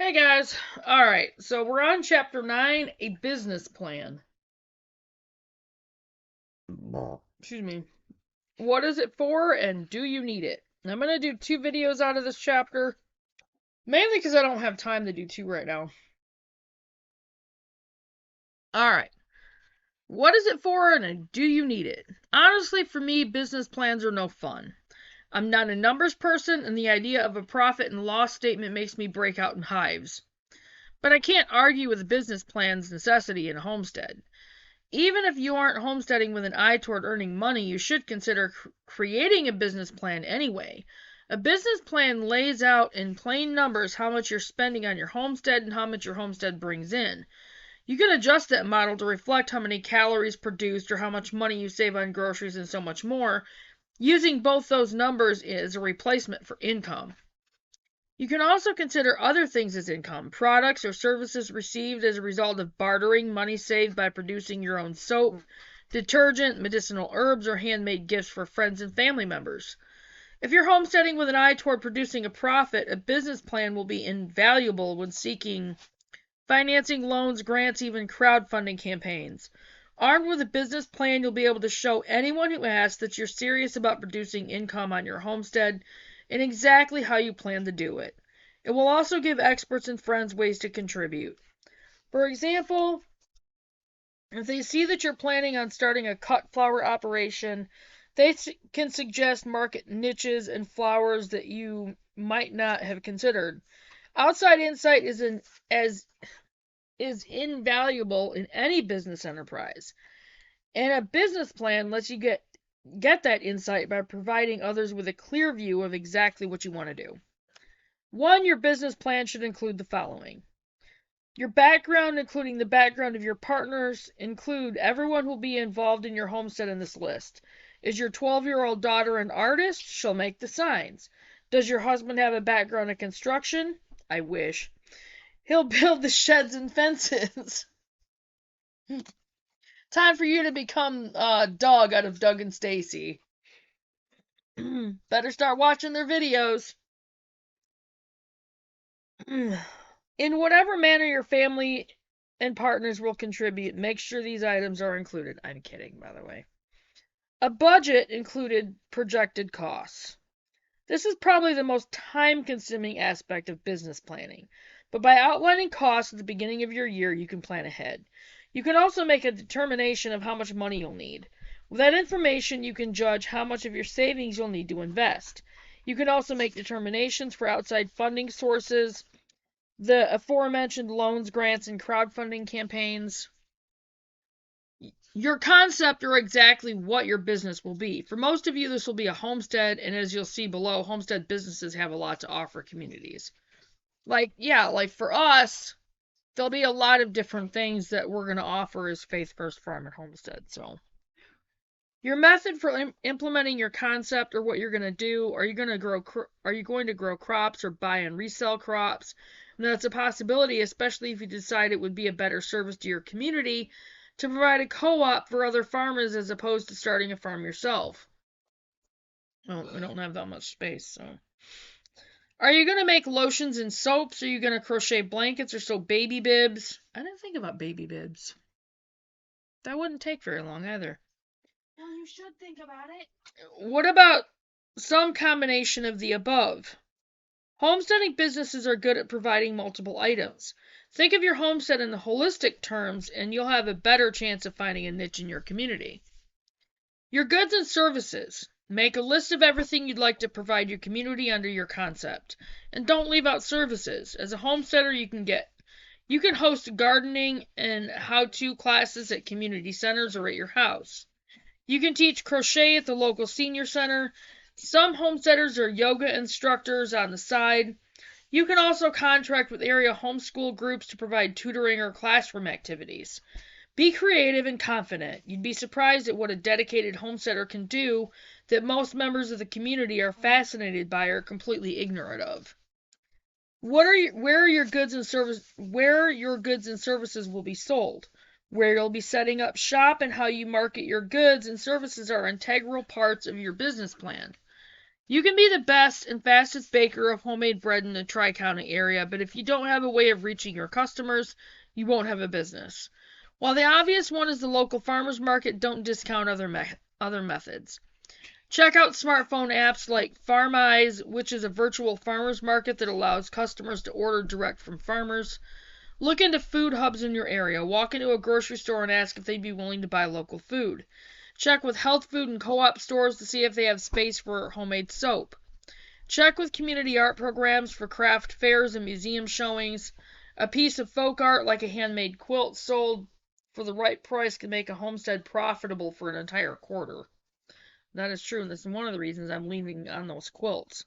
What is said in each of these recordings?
Hey guys. Alright, so we're on chapter 9, a business plan. Excuse me. What is it for and do you need it? I'm going to do 2 videos out of this chapter, mainly because I don't have time to do 2 right now. Alright, what is it for and do you need it? Honestly, for me, business plans are no fun. I'm not a numbers person, and the idea of a profit and loss statement makes me break out in hives. But I can't argue with a business plan's necessity in a homestead. Even if you aren't homesteading with an eye toward earning money, you should consider creating a business plan anyway. A business plan lays out in plain numbers how much you're spending on your homestead and how much your homestead brings in. You can adjust that model to reflect how many calories produced or how much money you save on groceries and so much more, using both those numbers as a replacement for income. You can also consider other things as income, products or services received as a result of bartering, money saved by producing your own soap, detergent, medicinal herbs, or handmade gifts for friends and family members. If you're homesteading with an eye toward producing a profit, a business plan will be invaluable when seeking financing, loans, grants, even crowdfunding campaigns. Armed with a business plan, you'll be able to show anyone who asks that you're serious about producing income on your homestead and exactly how you plan to do it. It will also give experts and friends ways to contribute. For example, if they see that you're planning on starting a cut flower operation, they can suggest market niches and flowers that you might not have considered. Outside insight is invaluable in any business enterprise. And a business plan lets you get that insight by providing others with a clear view of exactly what you want to do. 1. Your business plan should include the following. Your background, including the background of your partners, include everyone who will be involved in your homestead in this list. Is your 12-year-old daughter an artist? She'll make the signs. Does your husband have a background in construction? I wish. He'll build the sheds and fences. Time for you to become Doug out of Doug and Stacy. Better start watching their videos. In whatever manner your family and partners will contribute, make sure these items are included. I'm kidding, by the way. A budget included projected costs. This is probably the most time-consuming aspect of business planning, but by outlining costs at the beginning of your year, you can plan ahead. You can also make a determination of how much money you'll need. With that information, you can judge how much of your savings you'll need to invest. You can also make determinations for outside funding sources, the aforementioned loans, grants, and crowdfunding campaigns. Your concept or exactly what your business will be. For most of you, this will be a homestead, and as you'll see below, homestead businesses have a lot to offer communities. Like for us, there'll be a lot of different things that we're going to offer as Faith First Farm and Homestead. So, your method for implementing your concept or what you're going to do, are you going to grow crops or buy and resell crops? And that's a possibility, especially if you decide it would be a better service to your community to provide a co-op for other farmers as opposed to starting a farm yourself. Well, we don't have that much space, so. Are you going to make lotions and soaps? Are you going to crochet blankets or sew baby bibs? I didn't think about baby bibs. That wouldn't take very long either. Well, you should think about it. What about some combination of the above? Homesteading businesses are good at providing multiple items. Think of your homestead in the holistic terms, and you'll have a better chance of finding a niche in your community. Your goods and services. Make a list of everything you'd like to provide your community under your concept. And don't leave out services. As a homesteader, you can host gardening and how-to classes at community centers or at your house. You can teach crochet at the local senior center. Some homesteaders are yoga instructors on the side. You can also contract with area homeschool groups to provide tutoring or classroom activities. Be creative and confident. You'd be surprised at what a dedicated homesteader can do that most members of the community are fascinated by or completely ignorant of. Where your goods and services will be sold, where you'll be setting up shop, and how you market your goods and services are integral parts of your business plan. You can be the best and fastest baker of homemade bread in the Tri-County area, but if you don't have a way of reaching your customers, you won't have a business. While the obvious one is the local farmers market, don't discount other methods. Check out smartphone apps like FarmEyes, which is a virtual farmers market that allows customers to order direct from farmers. Look into food hubs in your area. Walk into a grocery store and ask if they'd be willing to buy local food. Check with health food and co-op stores to see if they have space for homemade soap. Check with community art programs for craft fairs and museum showings. A piece of folk art like a handmade quilt sold for the right price can make a homestead profitable for an entire quarter. That is true, and this is one of the reasons I'm leaving on those quilts.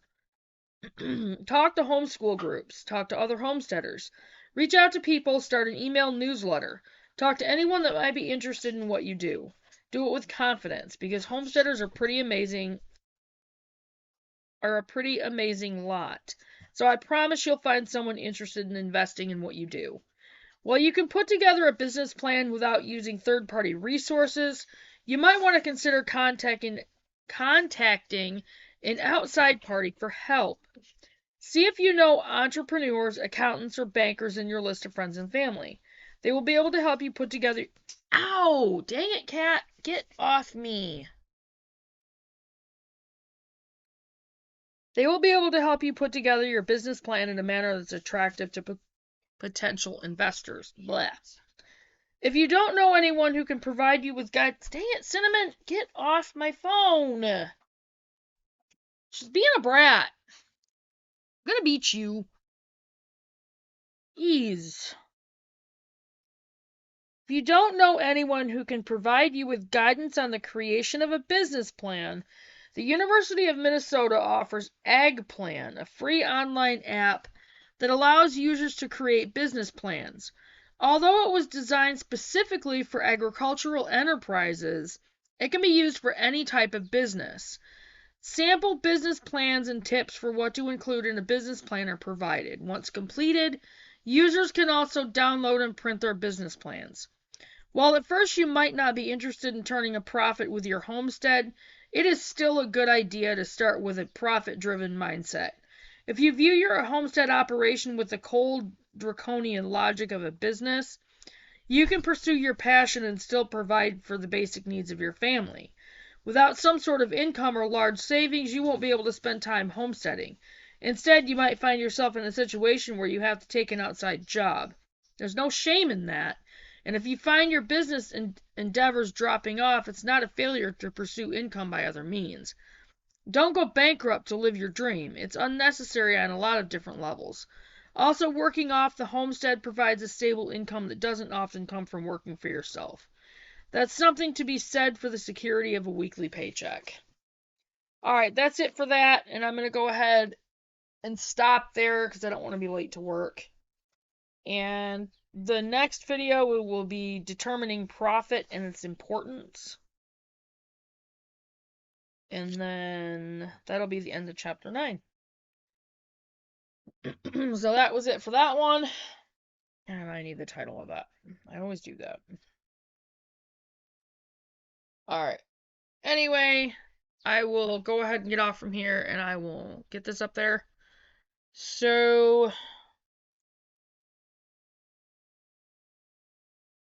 Talk to homeschool groups. Talk to other homesteaders. Reach out to people. Start an email newsletter. Talk to anyone that might be interested in what you do. Do it with confidence because homesteaders are a pretty amazing lot. So I promise you'll find someone interested in investing in what you do. While you can put together a business plan without using third-party resources, you might want to consider contacting an outside party for help. See if you know entrepreneurs, accountants, or bankers in your list of friends and family. They will be able to help you put together. Ow! Dang it, cat! Get off me! They will be able to help you put together your business plan in a manner that's attractive to potential investors. Bless. If you don't know anyone who can provide you with guidance, dang it, Cinnamon, get off my phone. She's being a brat. I'm gonna beat you. Ease. If you don't know anyone who can provide you with guidance on the creation of a business plan, the University of Minnesota offers AgPlan, a free online app that allows users to create business plans. Although it was designed specifically for agricultural enterprises, it can be used for any type of business. Sample business plans and tips for what to include in a business plan are provided. Once completed, users can also download and print their business plans. While at first you might not be interested in turning a profit with your homestead, it is still a good idea to start with a profit-driven mindset. If you view your homestead operation with the cold, draconian logic of a business, you can pursue your passion and still provide for the basic needs of your family. Without some sort of income or large savings, you won't be able to spend time homesteading. Instead, you might find yourself in a situation where you have to take an outside job. There's no shame in that. And if you find your business endeavors dropping off, it's not a failure to pursue income by other means. Don't go bankrupt to live your dream. It's unnecessary on a lot of different levels. Also, working off the homestead provides a stable income that doesn't often come from working for yourself. That's something to be said for the security of a weekly paycheck. Alright, that's it for that, and I'm going to go ahead and stop there because I don't want to be late to work. And the next video will be determining profit and its importance. And then that'll be the end of chapter 9. So that was it for that one. And I need the title of that. I always do that. Alright. Anyway, I will go ahead and get off from here and I will get this up there. So,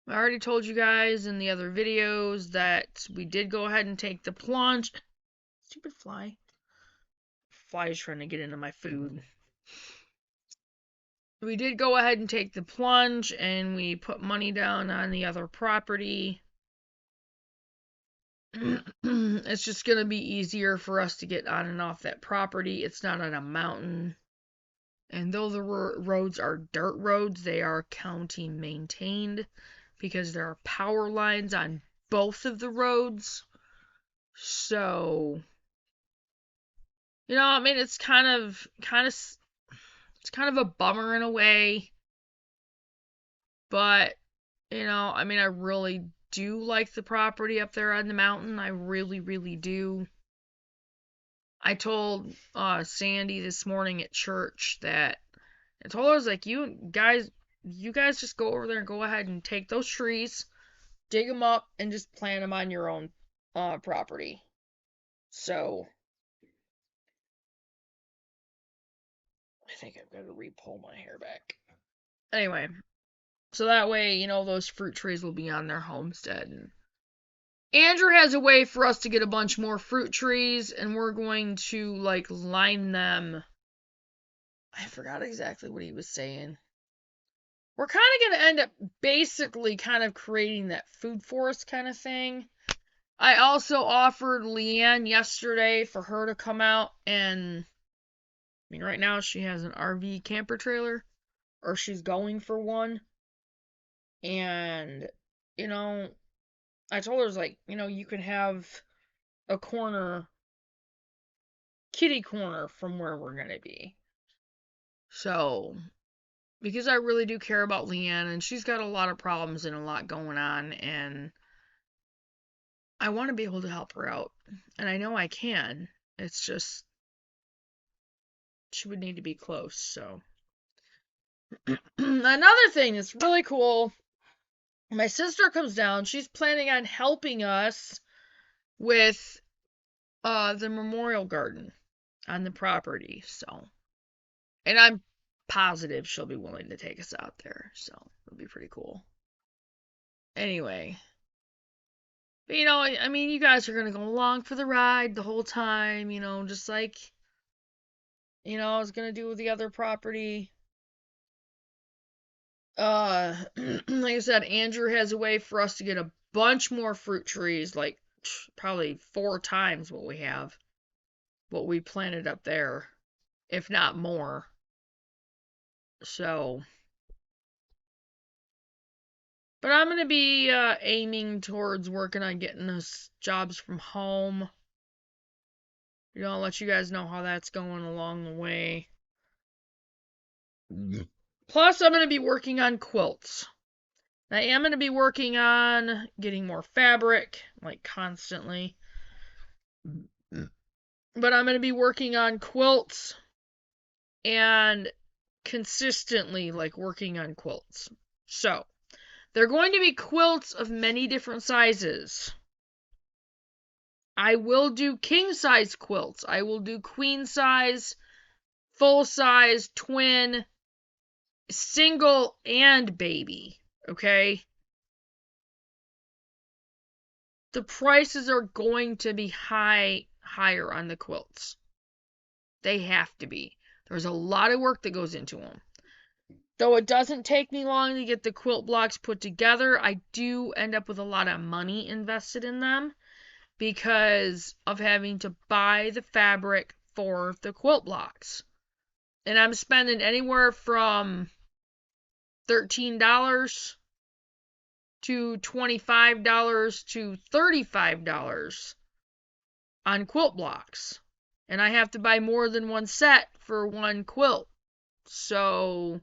I already told you guys in the other videos that we did go ahead and take the plunge. Stupid fly. Fly's trying to get into my food. We did go ahead and take the plunge and we put money down on the other property. It's just going to be easier for us to get on and off that property. It's not on a mountain. And though the roads are dirt roads, they are county maintained because there are power lines on both of the roads. So, I mean, it's kind of a bummer in a way, but I mean, I really do like the property up there on the mountain. I really, really do. I told Sandy this morning at church that I told her, I was like, you guys just go over there and go ahead and take those trees, dig them up, and just plant them on your own property. So I think I've got to re-pull my hair back. Anyway, so that way, those fruit trees will be on their homestead. And Andrew has a way for us to get a bunch more fruit trees, and we're going to, line them. I forgot exactly what he was saying. We're kind of going to end up basically kind of creating that food forest kind of thing. I also offered Leanne yesterday for her to come out and, right now she has an RV camper trailer, or she's going for one. And, I told her, you can have a kitty corner from where we're going to be. So, because I really do care about Leanne, and she's got a lot of problems and a lot going on, and I want to be able to help her out. And I know I can. It's just, she would need to be close, so. Another thing that's really cool, my sister comes down. She's planning on helping us with the memorial garden on the property, so. And I'm positive she'll be willing to take us out there, so it'll be pretty cool. Anyway, but you guys are gonna go along for the ride the whole time, just like I was gonna do with the other property. Like I said, Andrew has a way for us to get a bunch more fruit trees, like probably 4 times what we planted up there, if not more. So, but I'm gonna be aiming towards working on getting us jobs from home. I'll let you guys know how that's going along the way. Plus, I'm gonna be working on quilts. I am going to be working on getting more fabric, constantly. But I'm going to be working on quilts and consistently, working on quilts. So, they're going to be quilts of many different sizes. I will do king size quilts. I will do queen size, full size, twin, single, and baby. Okay? The prices are going to be higher on the quilts. They have to be. There's a lot of work that goes into them. Though it doesn't take me long to get the quilt blocks put together, I do end up with a lot of money invested in them because of having to buy the fabric for the quilt blocks. And I'm spending anywhere from $13 to $25 to $35 on quilt blocks. And I have to buy more than one set for one quilt. So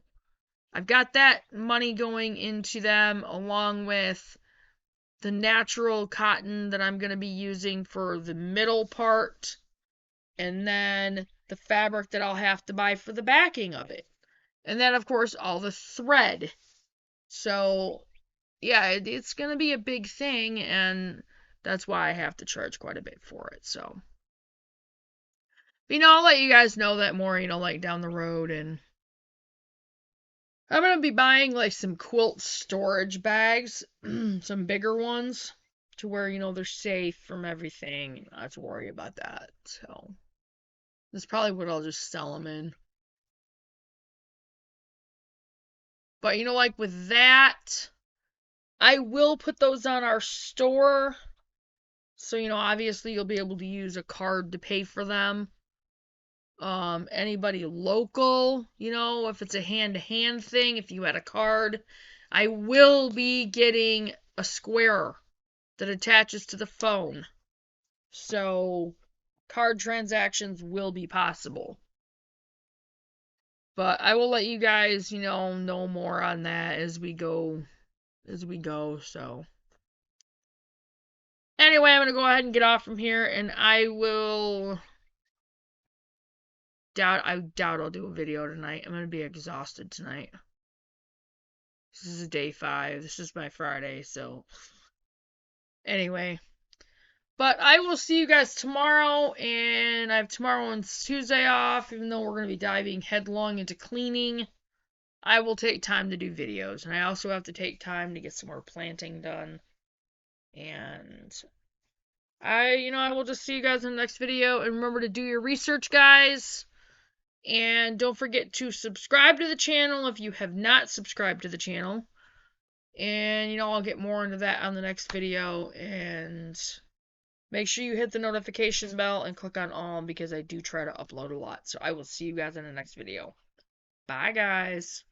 I've got that money going into them along with the natural cotton that I'm going to be using for the middle part, and then the fabric that I'll have to buy for the backing of it. And then, of course, all the thread. So, yeah, it's going to be a big thing, and that's why I have to charge quite a bit for it. So, I'll let you guys know that more, down the road. And I'm going to be buying, some quilt storage bags, some bigger ones, to where, they're safe from everything. You don't have to worry about that. So, that's probably what I'll just sell them in. But, with that, I will put those on our store. So, obviously you'll be able to use a card to pay for them. Anybody local, if it's a hand-to-hand thing, if you had a card, I will be getting a square that attaches to the phone. So, card transactions will be possible. But I will let you guys, know more on that as we go, so. Anyway, I'm going to go ahead and get off from here, and I doubt I'll do a video tonight. I'm going to be exhausted tonight. This is day 5. This is my Friday, so. Anyway. But I will see you guys tomorrow, and I have tomorrow and Tuesday off, even though we're going to be diving headlong into cleaning. I will take time to do videos, and I also have to take time to get some more planting done. And I will just see you guys in the next video, and remember to do your research, guys. And don't forget to subscribe to the channel if you have not subscribed to the channel. And I'll get more into that on the next video. And make sure you hit the notifications bell and click on all because I do try to upload a lot. So I will see you guys in the next video. Bye, guys.